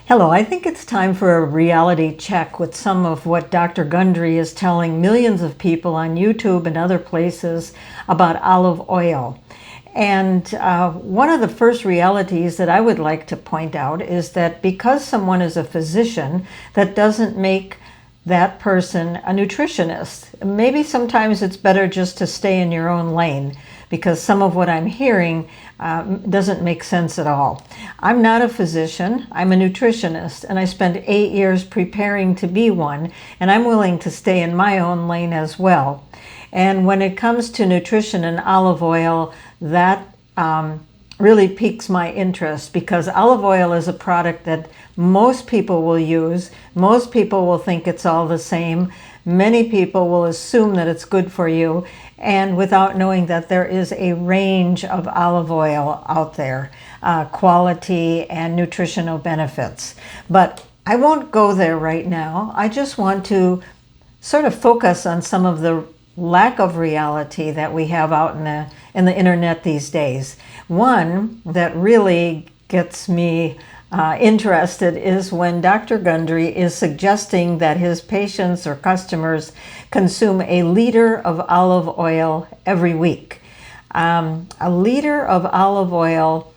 Hello, I think it's time for a reality check with some of what Dr. Gundry is telling millions of people on YouTube and other places about olive oil. And one of the first realities that I would like to point out is that because someone is a physician, that doesn't make that person a nutritionist. Maybe sometimes it's better just to stay in your own lane, because some of what I'm hearing doesn't make sense at all. I'm not a physician, I'm a nutritionist, and I spent 8 years preparing to be one, and I'm willing to stay in my own lane as well. And when it comes to nutrition and olive oil, that really piques my interest, because olive oil is a product that most people will use. Most people will think it's all the same. Many people will assume that it's good for you, and without knowing that there is a range of olive oil out there, quality and nutritional benefits. But I won't go there right now. I just want to sort of focus on some of the lack of reality that we have out in the internet these days. One that really gets me interested is when Dr. Gundry is suggesting that his patients or customers consume a liter of olive oil every week. A liter of olive oil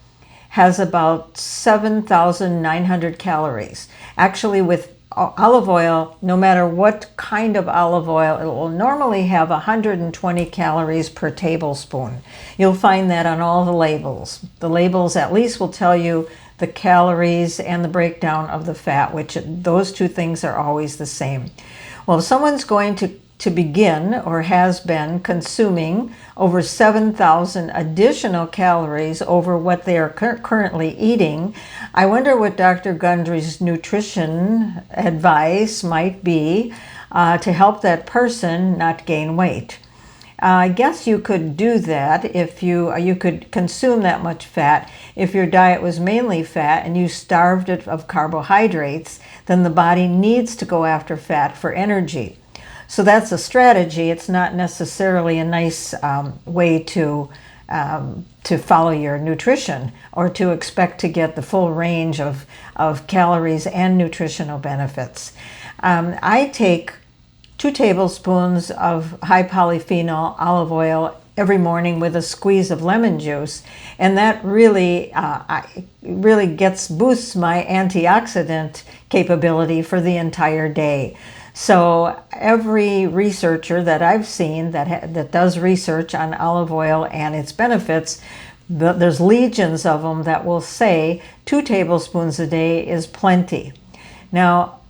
has about 7,900 calories. Actually, with olive oil, no matter what kind of olive oil, it will normally have 120 calories per tablespoon. You'll find that on all the labels. The labels at least will tell you the calories and the breakdown of the fat, which those two things are always the same. Well, if someone's going to begin or has been consuming over 7,000 additional calories over what they are currently eating, I wonder what Dr. Gundry's nutrition advice might be to help that person not gain weight. I guess you could do that if you could consume that much fat. If your diet was mainly fat and you starved it of carbohydrates, then the body needs to go after fat for energy. So that's a strategy. It's not necessarily a nice way to follow your nutrition or to expect to get the full range of calories and nutritional benefits. I take 2 tablespoons of high polyphenol olive oil every morning with a squeeze of lemon juice, and that really boosts my antioxidant capability for the entire day. So every researcher that I've seen that does research on olive oil and its benefits, there's legions of them that will say 2 tablespoons a day is plenty. Now,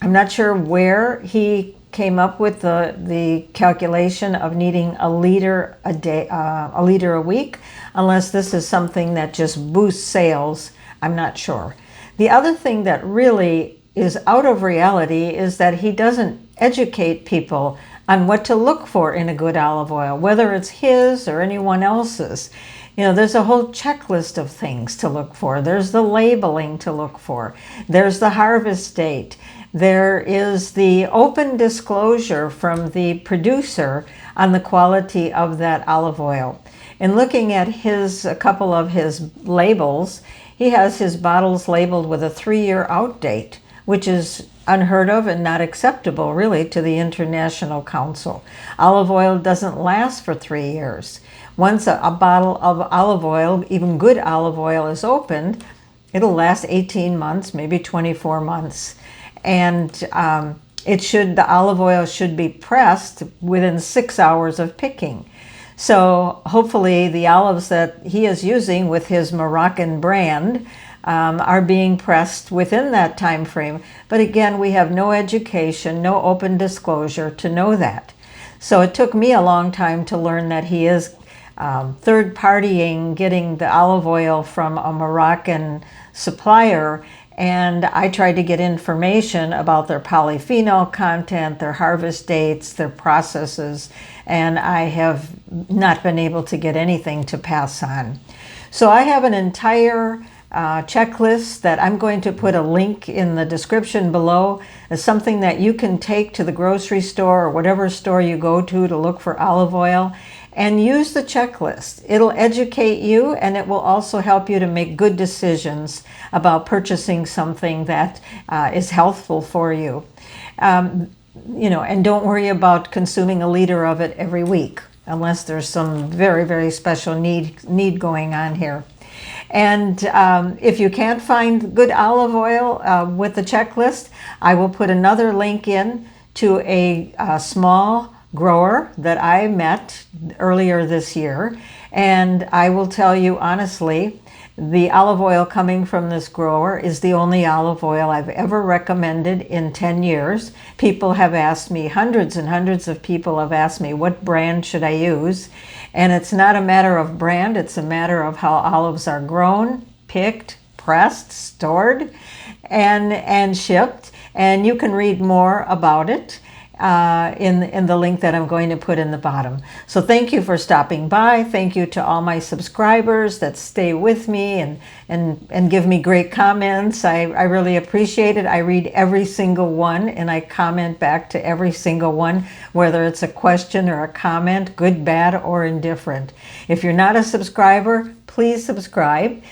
I'm not sure where he came up with the calculation of needing a liter a day, a liter a week, unless this is something that just boosts sales. I'm not sure. The other thing that really is out of reality is that he doesn't educate people on what to look for in a good olive oil, whether it's his or anyone else's. You know, there's a whole checklist of things to look for. There's the labeling to look for. There's the harvest date. There is the open disclosure from the producer on the quality of that olive oil. In looking at a couple of his labels, he has his bottles labeled with a 3-year out date, which is unheard of and not acceptable really to the International Council. Olive oil doesn't last for 3 years. Once a bottle of olive oil, even good olive oil, is opened, it'll last 18 months, maybe 24 months. And the olive oil should be pressed within 6 hours of picking. So hopefully the olives that he is using with his Moroccan brand are being pressed within that time frame. But again, we have no education, no open disclosure to know that. So it took me a long time to learn that he is third-partying, getting the olive oil from a Moroccan supplier. And I tried to get information about their polyphenol content, their harvest dates, their processes, and I have not been able to get anything to pass on. So I have an entire checklist that I'm going to put a link in the description below. It's something that you can take to the grocery store or whatever store you go to look for olive oil, and use the checklist. It'll educate you, and it will also help you to make good decisions about purchasing something that is healthful for you. And don't worry about consuming a liter of it every week, unless there's some very, very special need going on here. And if you can't find good olive oil with the checklist, I will put another link in to a small grower that I met earlier this year. And I will tell you honestly, the olive oil coming from this grower is the only olive oil I've ever recommended in 10 years. People have asked me, hundreds and hundreds of people have asked me, what brand should I use? And it's not a matter of brand, it's a matter of how olives are grown, picked, pressed, stored, and shipped. And you can read more about it in the link that I'm going to put in the bottom. So thank you for stopping by. Thank you to all my subscribers that stay with me and give me great comments. I really appreciate it. I read every single one and I comment back to every single one, whether it's a question or a comment, good, bad, or indifferent. If you're not a subscriber, please subscribe.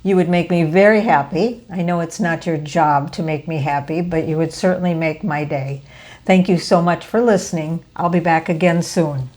You would make me very happy. I know it's not your job to make me happy, but you would certainly make my day. Thank you so much for listening. I'll be back again soon.